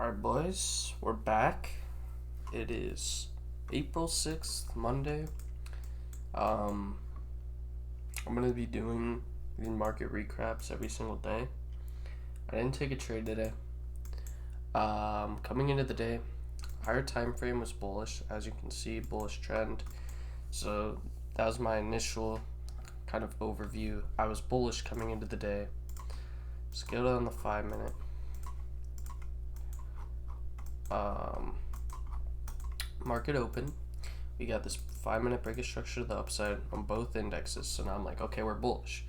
Alright, boys, we're back. It is April 6th, Monday. I'm going to be doing the market recaps every single day. I didn't take a trade today. Coming into the day, higher time frame was bullish, as you can see, bullish trend. So that was my initial kind of overview. I was bullish coming into the day. Scaled on the 5-minute. Market open. We got this 5-minute break of structure to the upside on both indexes. So now I'm like, okay, we're bullish.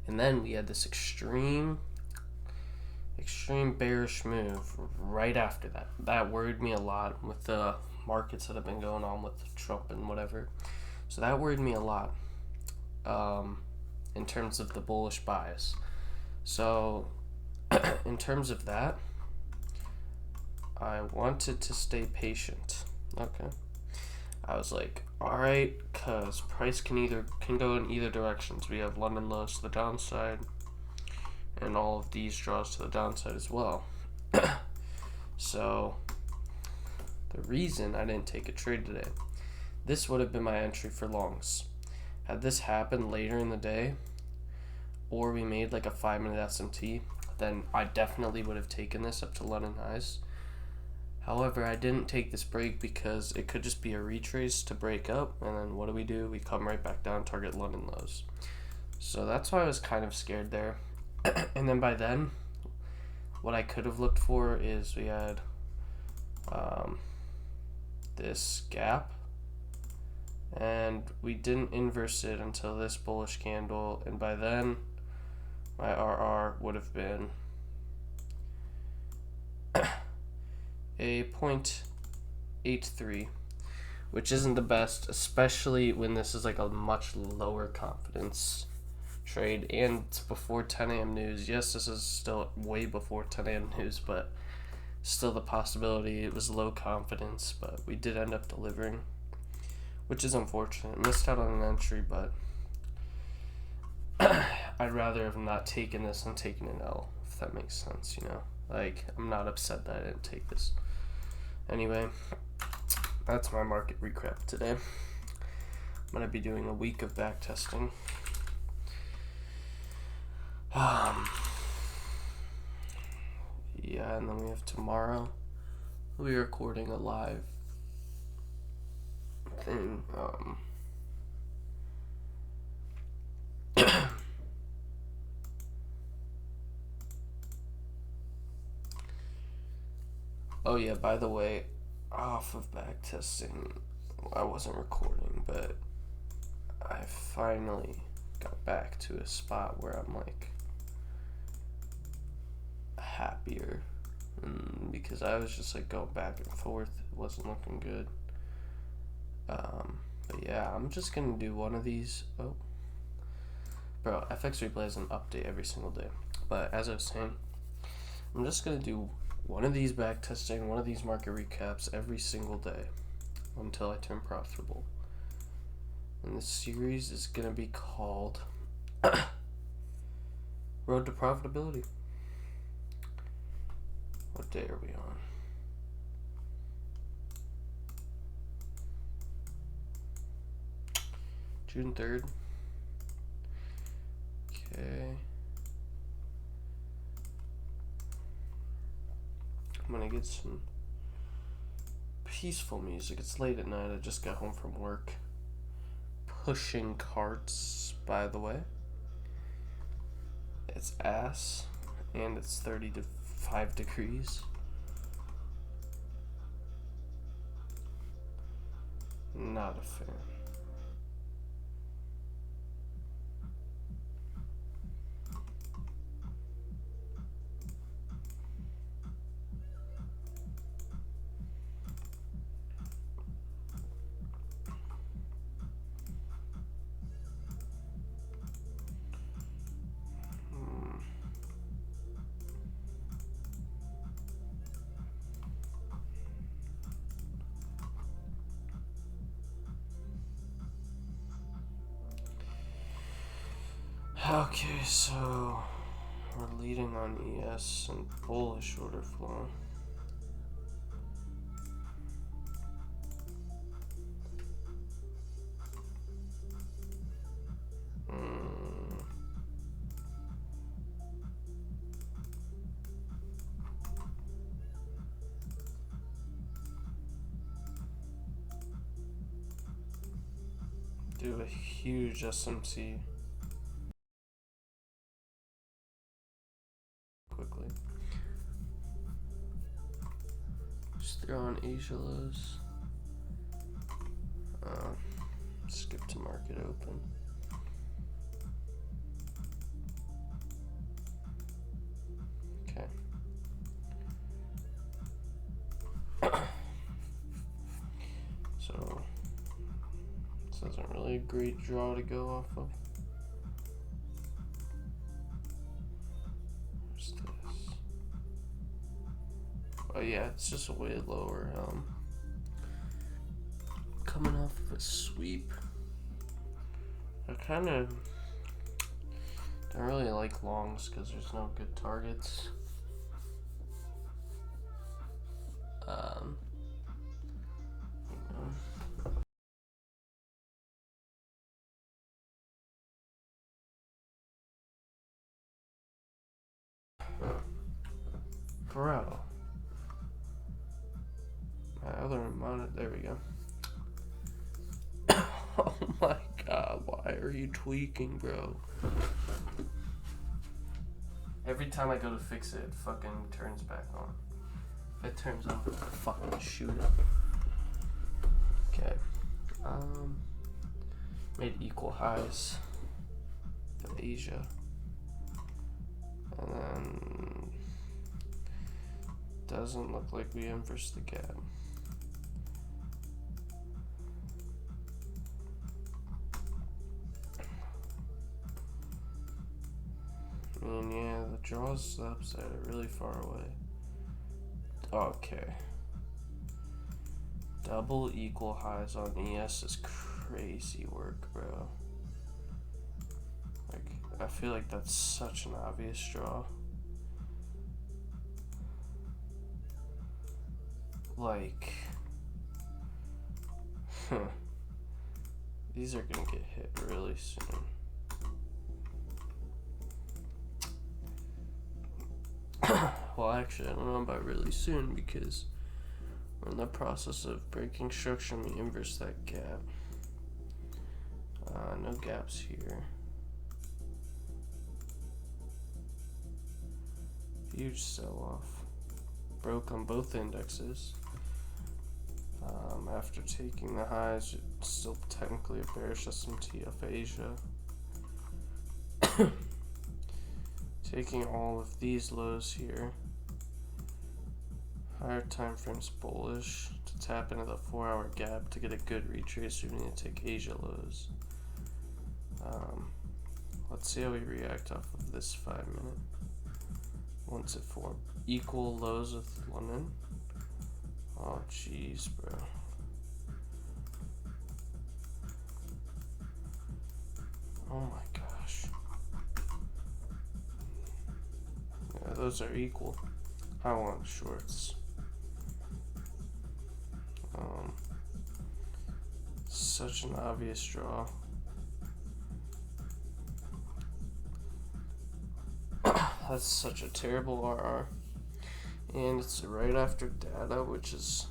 And then we had this extreme bearish move right after that. That worried me a lot with the markets that have been going on with Trump and whatever. So that worried me a lot in terms of the bullish bias. So in terms of that, I wanted to stay patient. Okay. I was like, alright, cause price can go in either directions. We have London lows to the downside and all of these draws to the downside as well. So the reason I didn't take a trade today, this would have been my entry for longs. Had this happened later in the day, or we made like a 5-minute SMT, then I definitely would have taken this up to London highs. However, I didn't take this break because it could just be a retrace to break up, and then what do? We come right back down, target London lows. So that's why I was kind of scared there. And then by then, what I could have looked for is we had this gap, and we didn't inverse it until this bullish candle, and by then my RR would have been a 0.83, which isn't the best, especially when this is like a much lower confidence trade and it's before 10 a.m. news. Yes, this is still way before 10 a.m. news, but still the possibility. It was low confidence, but we did end up delivering, which is unfortunate. Missed out on an entry, but I'd rather have not taken this than taken an L, if that makes sense, you know? Like, I'm not upset that I didn't take this. Anyway, that's my market recap today. I'm going to be doing a week of back testing. Yeah, and then we have tomorrow. We're recording a live thing. Oh yeah, by the way, off of back testing, I wasn't recording, but I finally got back to a spot where I'm like happier, because I was just like going back and forth. It wasn't looking good. But yeah, I'm just gonna do one of these. Oh, bro, FX Replay is an update every single day. But as I was saying, I'm just gonna do one of these back testing, one of these market recaps every single day until I turn profitable. And this series is gonna be called Road to Profitability. What day are we on? June 3rd. Okay. I'm gonna get some peaceful music. It's late at night. I just got home from work. Pushing carts, by the way. It's ass, and it's 35 degrees. Not a fan. Okay, so we're leading on ES and bullish order flow. do a huge SMT quickly. Just throw on Asia lows. Skip to market open. Okay. So this isn't really a great draw to go off of. Where's this? Oh yeah, it's just way lower. Coming off of a sweep. I kind of don't really like longs because there's no good targets. Bro. My other monitor, there we go. Oh my god, why are you tweaking, bro? Every time I go to fix it, it fucking turns back on. If it turns off, I'll fucking shoot it. Okay. Made equal highs of Asia. And then doesn't look like we inversed the gap. I mean, yeah, the draws to the upside are really far away. Okay. Double equal highs on ES is crazy work, bro. Like, I feel like that's such an obvious draw. Like, these are gonna get hit really soon. Well, actually, I don't know about really soon because we're in the process of breaking structure and we inverse that gap. No gaps here. Huge sell-off. Broke on both indexes. After taking the highs, it's still technically a bearish SMT of Asia. Taking all of these lows here. Higher time frames bullish. To tap into the 4-hour gap to get a good retrace, we need to take Asia lows. Let's see how we react off of this 5-minute. Once it formed equal lows with London. Oh jeez, bro. Oh my gosh. Yeah, those are equal. I want shorts. Such an obvious draw. That's such a terrible RR. And it's right after data, which is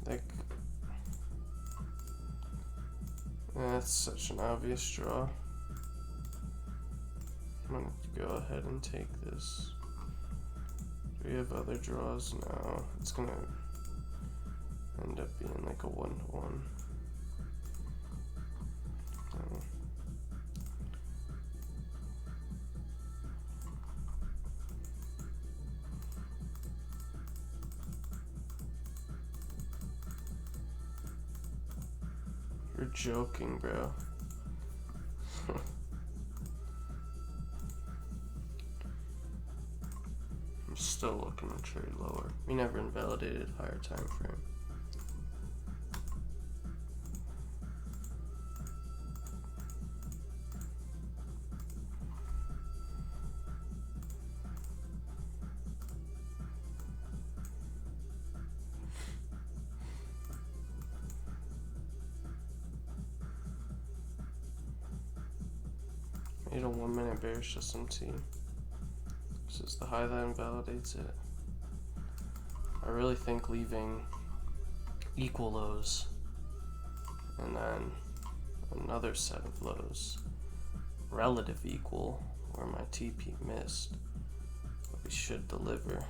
like, that's such an obvious draw. I'm gonna go ahead and take this. Do we have other draws? No. It's gonna end up being like a 1-to-1. You're joking, bro. I'm still looking to trade lower. We never invalidated higher time frame. Made a 1-minute bearish SMT. This is the high that invalidates it. I really think leaving equal lows and then another set of lows, relative equal, where my TP missed, we should deliver,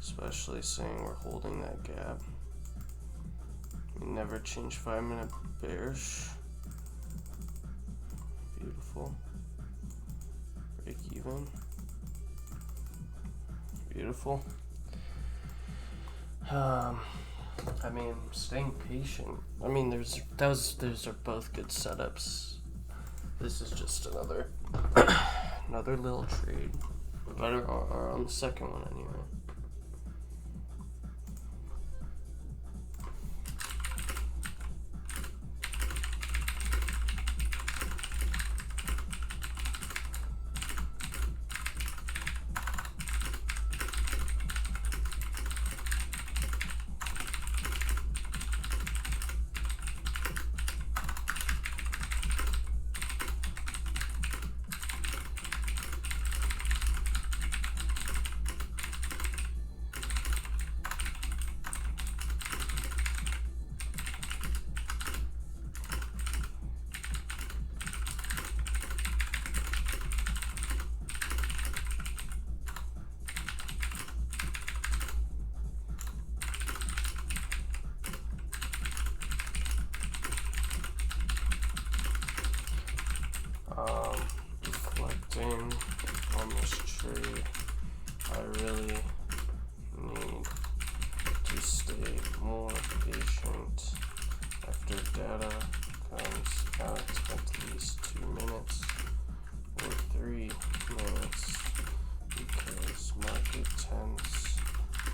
especially saying we're holding that gap. We never change 5-minute bearish. Beautiful. Break even. Beautiful. I mean, staying patient. I mean, those are both good setups. This is just another little trade. Better on the second one anyway. Reflecting on this trade, I really need to stay more patient after data comes out at least 2 minutes or 3 minutes, because market tends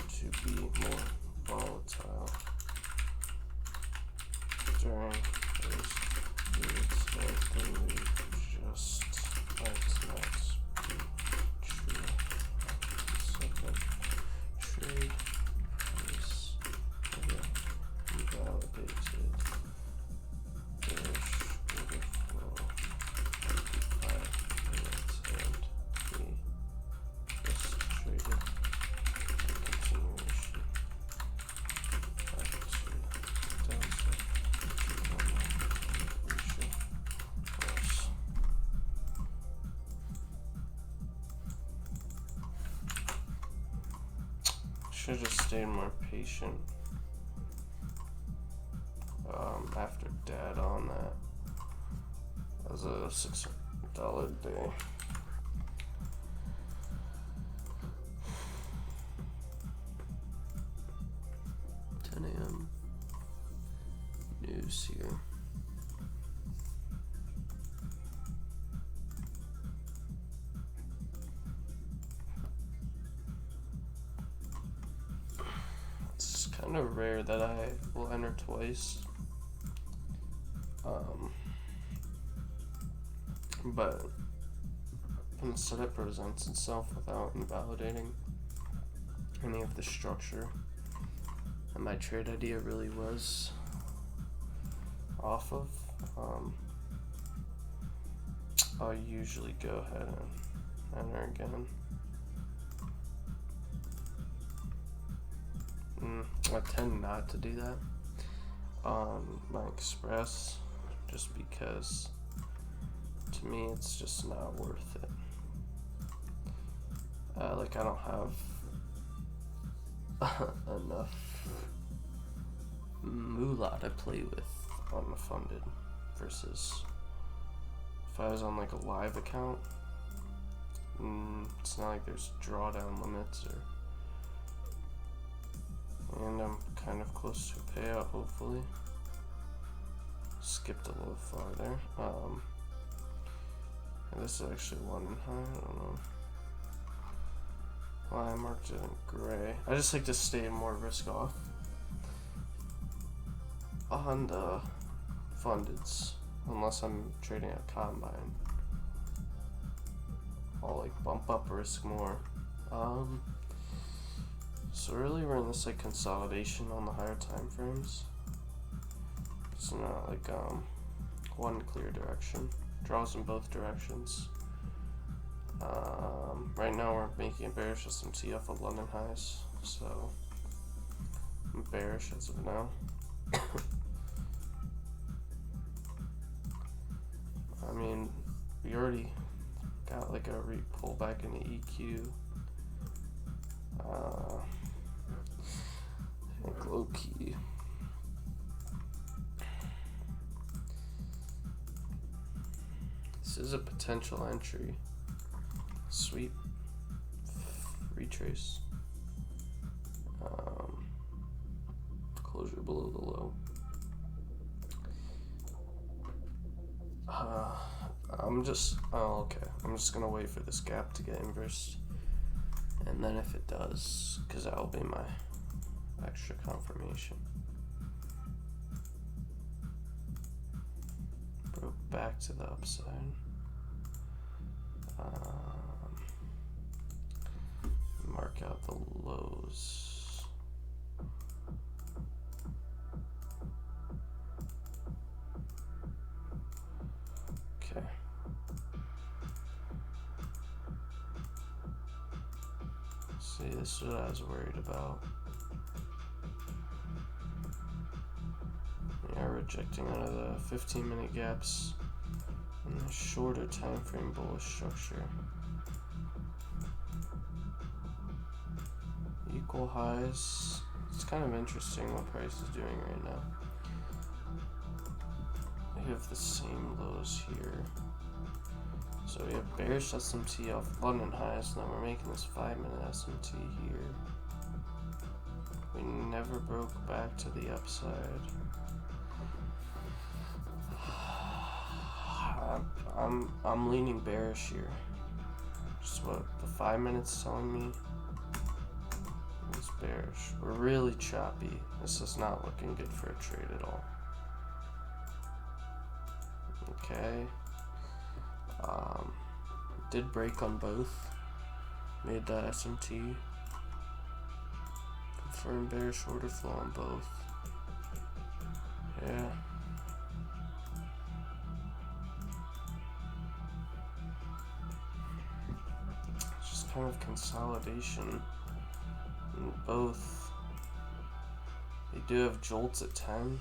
to be more volatile during those periods, and we just might not be true. Second trade price invalidated. Bearish order flow 95 minutes, and we just traded a continuation back to downside to normal ratio plus. Should have stayed more patient after data on that. That was a $600 day. News here. It's kind of rare that I will enter twice. But when the setup presents itself without invalidating any of the structure, and my trade idea really was off of, I'll usually go ahead and enter again. I tend not to do that on my Express, just because to me it's just not worth it. Like, I don't have enough moolah to play with on the funded, versus if I was on like a live account, it's not like there's drawdown limits, and I'm kind of close to a payout, hopefully. Skipped a little farther. And this is actually one in high, I don't know why I marked it in gray. I just like to stay more risk off on the fundeds, unless I'm trading a combine. I'll like bump up risk more. So really we're in this like consolidation on the higher time frames. It's not like one clear direction. Draws in both directions. Right now we're making a bearish SMT off of London highs, so I'm bearish as of now. I mean, we already got like a pullback in the EQ. I think low key. This is a potential entry. Sweep. Retrace. Closure below the low. I'm just gonna wait for this gap to get inversed, and then if it does, because that will be my extra confirmation. Broke back to the upside. Mark out the lows. Okay. See, this is what I was worried about. We are rejecting out of the 15-minute gaps in the shorter time frame bullish structure. Equal highs. It's kind of interesting what price is doing right now. We have the same lows here. So we have bearish SMT off London highs, and then we're making this 5-minute SMT here. We never broke back to the upside. I'm leaning bearish here. Just what the 5 minutes telling me is bearish. We're really choppy. This is not looking good for a trade at all. Okay. Did break on both. Made that SMT. Confirmed bearish order flow on both. Yeah. It's just kind of consolidation in both. They do have jolts at 10.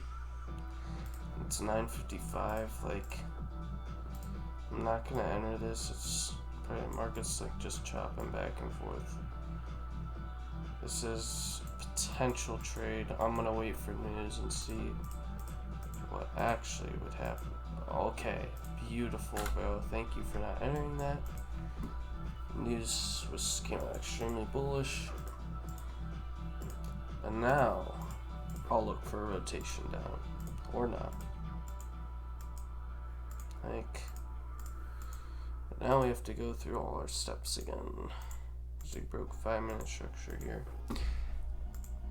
It's 9:55. Like, I'm not gonna enter this. It's probably market's like just chopping back and forth. This is a potential trade. I'm gonna wait for news and see what actually would happen. Okay, beautiful, bro. Thank you for not entering that. News was extremely bullish, and now I'll look for a rotation down or not. Like, now we have to go through all our steps again. So we broke 5-minute structure here.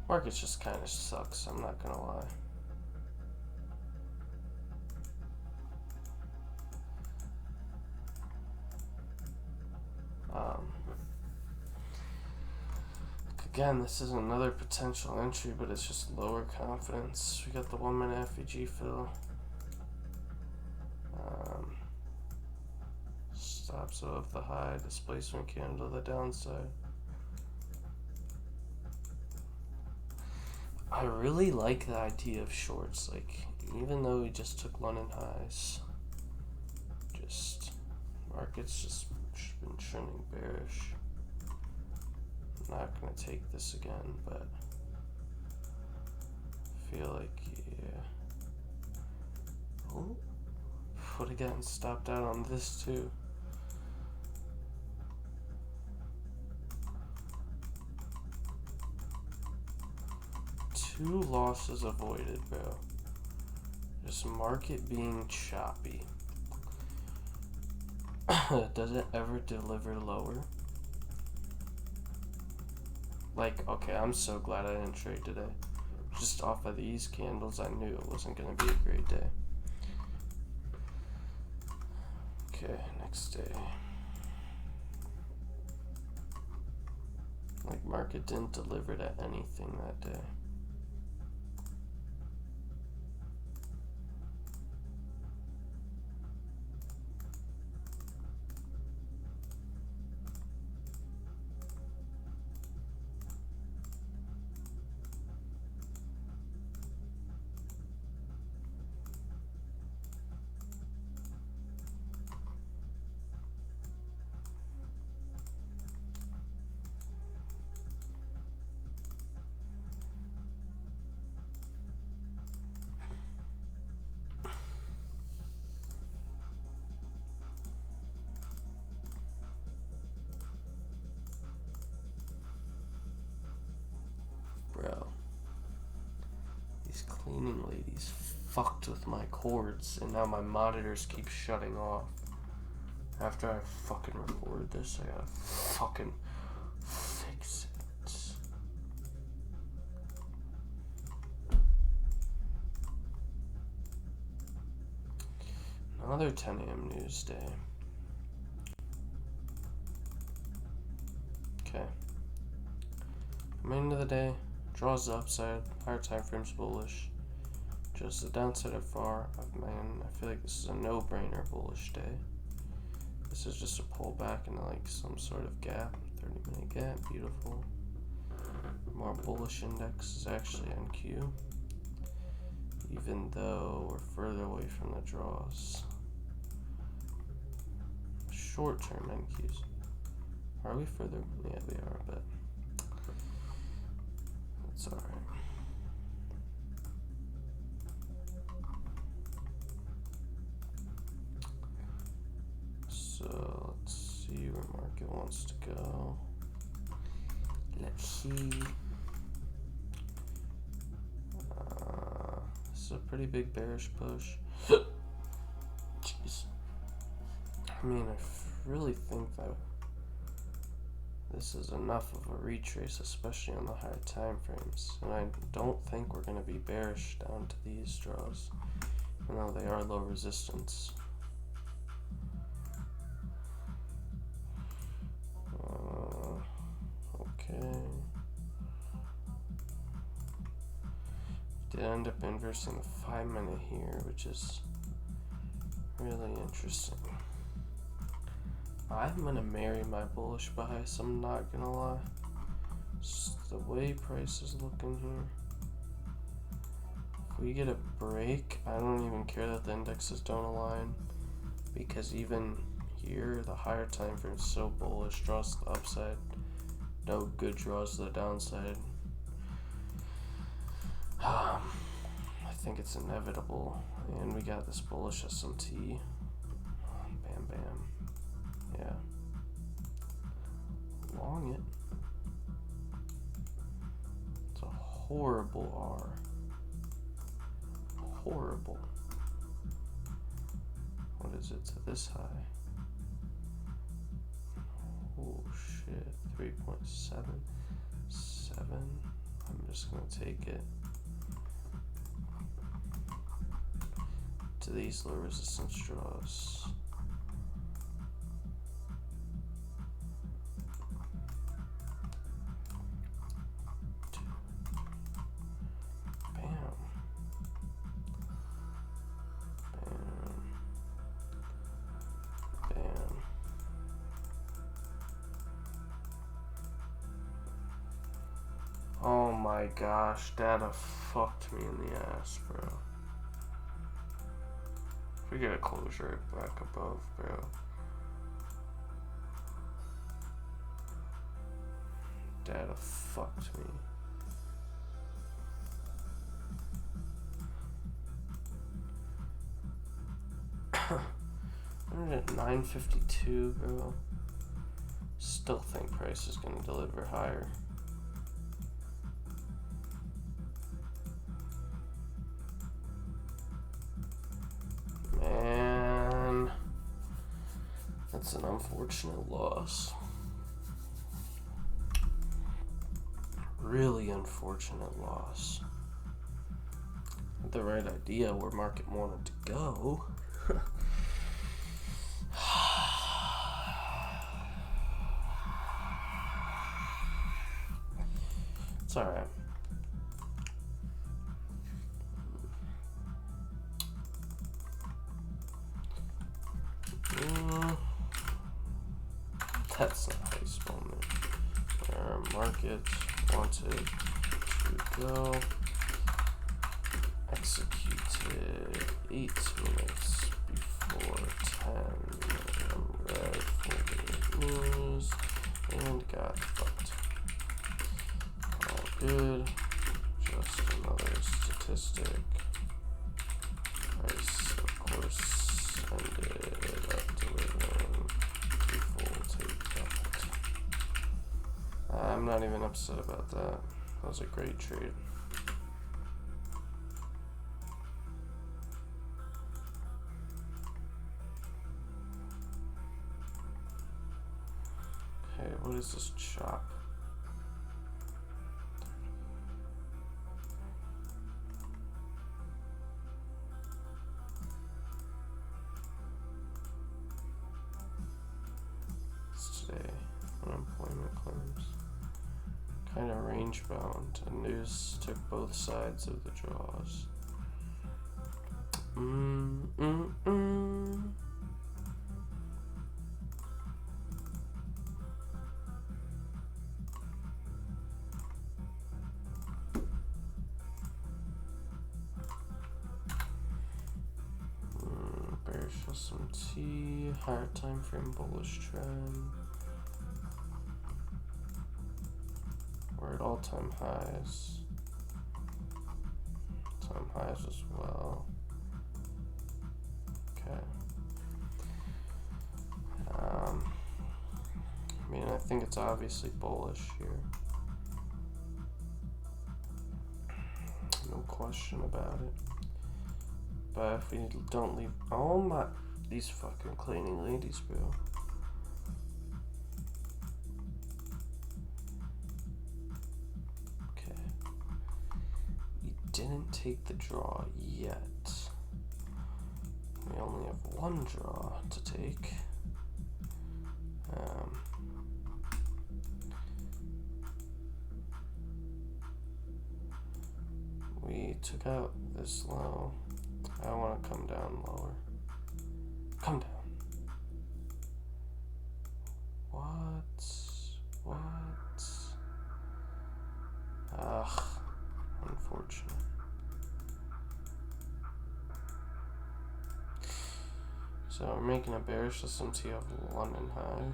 Market just kind of sucks, I'm not gonna lie. Again, this is another potential entry, but it's just lower confidence. We got the 1-minute FEG fill. Stops above the high, displacement candle to the downside. I really like the idea of shorts, like, even though we just took London highs, just, market's just been trending bearish. I'm not gonna take this again, but I feel like, yeah. Oh, would have gotten stopped out on this too. Two losses avoided, bro. Just market being choppy. Does it ever deliver lower? Like, okay, I'm so glad I didn't trade today. Just off of these candles, I knew it wasn't going to be a great day. Okay, next day. Like, market didn't deliver to anything that day. cleaning ladies fucked with my cords, and now my monitors keep shutting off. After I fucking record this, I gotta fucking fix it. Another 10 a.m. news day. Okay. Coming into the day, draws the upside, higher time frames bullish. Just the downside of far. Man, I feel like this is a no-brainer bullish day. This is just a pullback into like some sort of gap, 30-minute gap, beautiful. More bullish index is actually NQ, even though we're further away from the draws. Short-term NQs. Are we further? Yeah, we are, but it's alright. So let's see where market wants to go. Let's see. This is a pretty big bearish push. Jeez. I mean, I really think that this is enough of a retrace, especially on the higher time frames. And I don't think we're going to be bearish down to these draws, even though they are low resistance. Okay. Did end up inversing the 5-minute here, which is really interesting. I'm gonna marry my bullish bias, I'm not gonna lie. Just the way price is looking here. If we get a break, I don't even care that the indexes don't align, because even here, the higher time frame is so bullish, draws to the upside. No good draws to the downside. I think it's inevitable, and we got this bullish SMT. Bam, bam. Yeah. Long it. It's a horrible R. Horrible. What is it to this high? Oh shit. 3.77. I'm just gonna take it to these low resistance draws. Oh my gosh, data fucked me in the ass, bro. If we get a closure right back above, bro. Data fucked me. I'm at 952, bro. Still think price is gonna deliver higher. Man, that's an unfortunate loss. Really unfortunate loss. Had the right idea where market wanted to go. It's alright. That's not how you spell it. Where market wanted to go. Executed 8 minutes before 10. Red for news and got fucked. All good. Just another statistic. Price, of course, ended up delivering a full takeout. I'm not even upset about that. That was a great trade. Okay, what is this chop? It's today. Unemployment claims. Kind of range bound. The news took both sides of the draws. Bearish SMT, higher time frame bullish trend. We're at all-time highs. Time highs as well. Okay. I mean, I think it's obviously bullish here. No question about it. But if we don't leave, oh my, these fucking cleaning ladies, bro. Okay. We didn't take the draw yet. We only have one draw to take. We took out this low. I want to come down lower. Come down. What? Ugh. Unfortunate. So we're making a bearish SMT of London high.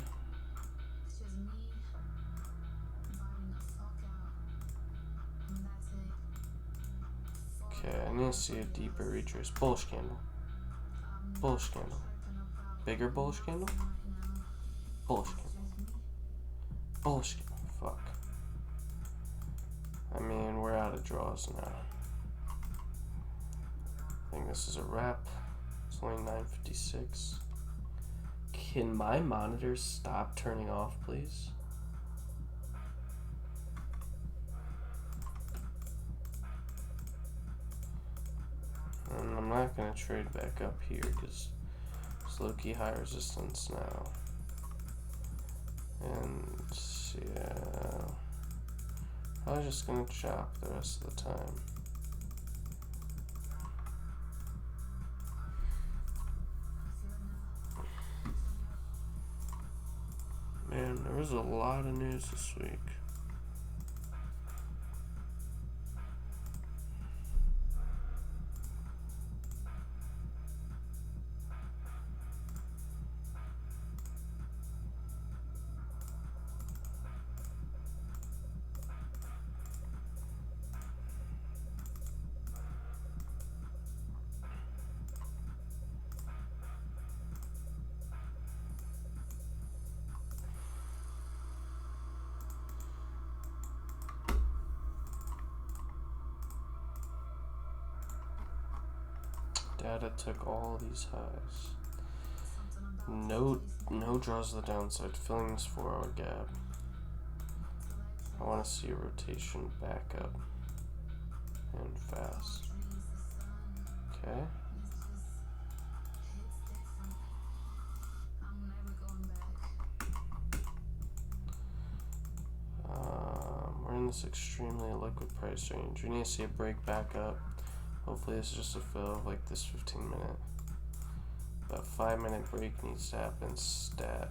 Okay, I need to see a deeper retrace. Bullish candle. Bullish candle. Bigger bullish candle? Bullish candle. Bullish candle. Fuck. I mean, we're out of draws now. I think this is a wrap. It's only 9:56. Can my monitor stop turning off, please? And I'm not going to trade back up here because it's low-key high resistance now. And yeah, I'm just going to chop the rest of the time. Man, there was a lot of news this week. Data took all these highs. No draws to the downside, filling this 4-hour gap. I want to see a rotation back up and fast. Okay. We're in this extremely liquid price range. We need to see a break back up. Hopefully this is just a fill of like this 15-minute. But 5-minute break needs to happen stat.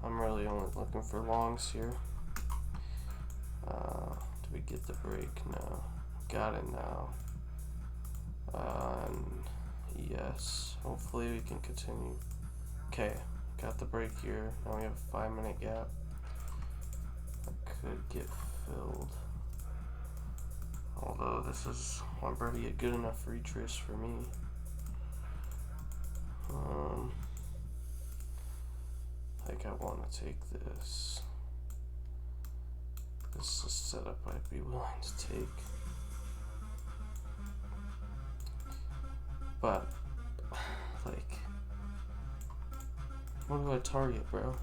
I'm really only looking for longs here. Do we get the break? No. Got it now. Yes. Hopefully we can continue. Okay. Got the break here. Now we have a 5-minute gap. That could get filled. Although this is already a good enough retrace for me. Like I want to take this. This is a setup I'd be willing to take. But, like, What do I target, bro?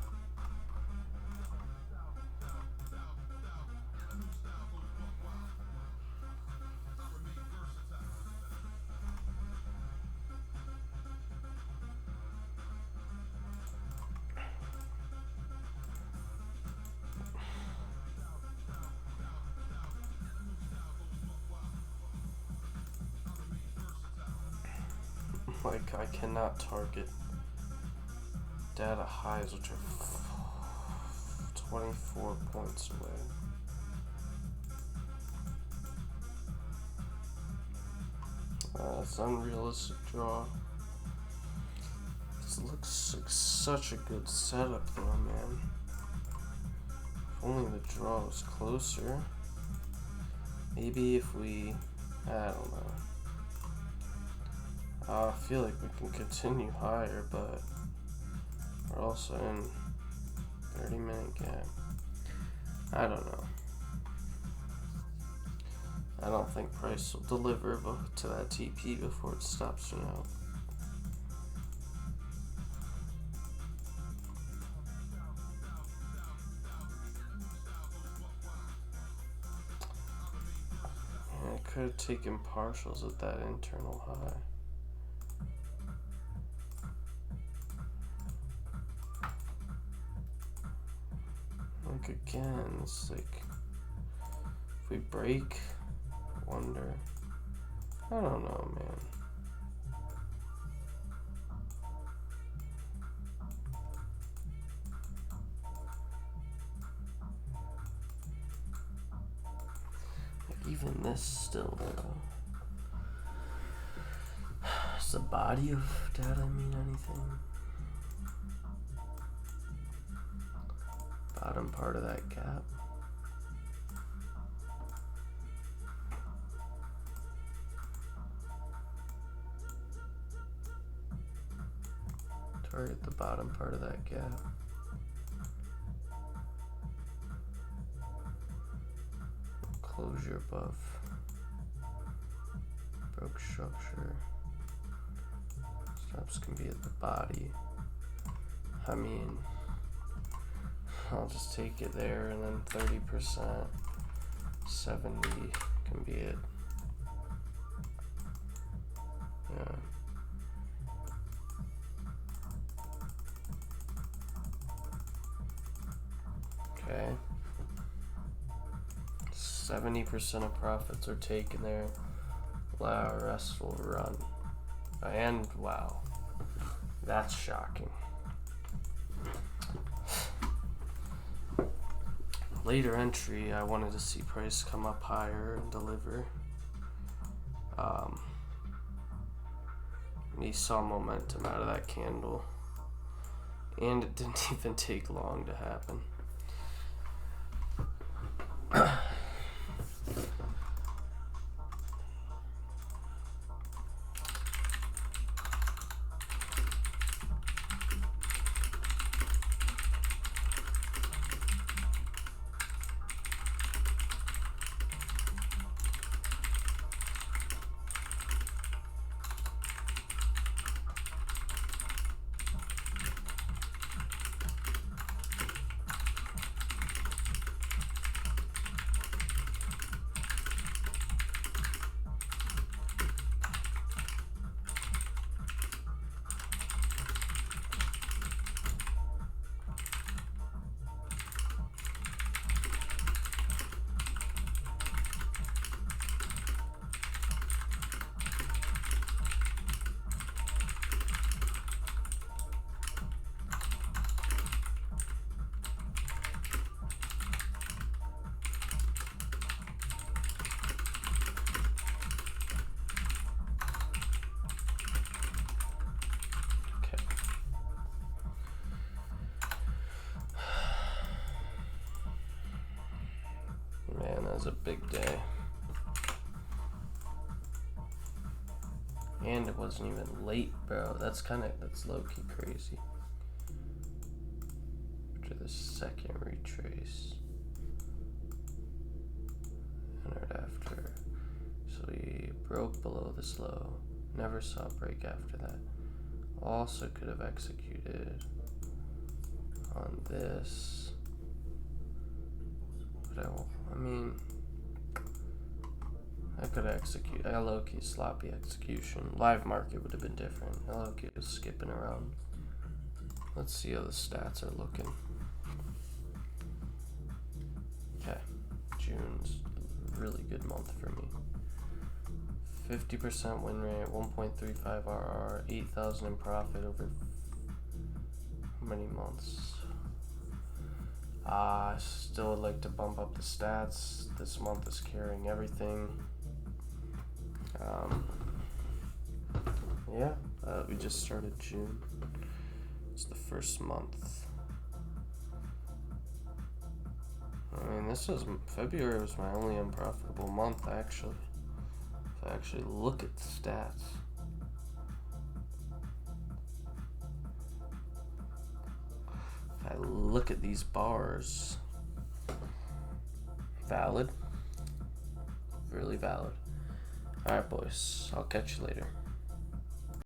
Like, I cannot target data highs, which are 24 points away. It's an unrealistic draw. This looks like such a good setup though, man. If only the draw was closer. Maybe if we, I don't know. I feel like we can continue higher, but we're also in 30-minute gap. I don't know. I don't think price will deliver to that TP before it stops me out. Yeah, I could have taken partials at that internal high. Like again, it's like if we break, I wonder. I don't know, man. Like even this still though. Does the body of data mean anything? Bottom part of that gap. Target the bottom part of that gap. Closure above. Broke structure. Stops can be at the body. I mean, I'll just take it there and then 30%, 70 can be it. Yeah. Okay. 70% of profits are taken there. Wow, rest will run. And wow, that's shocking. Later entry, I wanted to see price come up higher and deliver. We saw momentum out of that candle, and it didn't even take long to happen. Man, that was a big day. And it wasn't even late, bro. That's low-key crazy. After the second retrace. Entered after. So we broke below this low. Never saw a break after that. Also could have executed. on this. But I mean, I could execute. I low-key sloppy execution. Live market would have been different. I low-key was skipping around. Let's see how the stats are looking. Okay, June's a really good month for me. 50% win rate, 1.35 RR, 8,000 in profit over how many months? I still would like to bump up the stats. This month is carrying everything. Yeah, we just started June. It's the first month. I mean, February was my only unprofitable month, actually. If I actually look at the stats. If I look at these bars. Valid. Really valid. Alright, boys. I'll catch you later.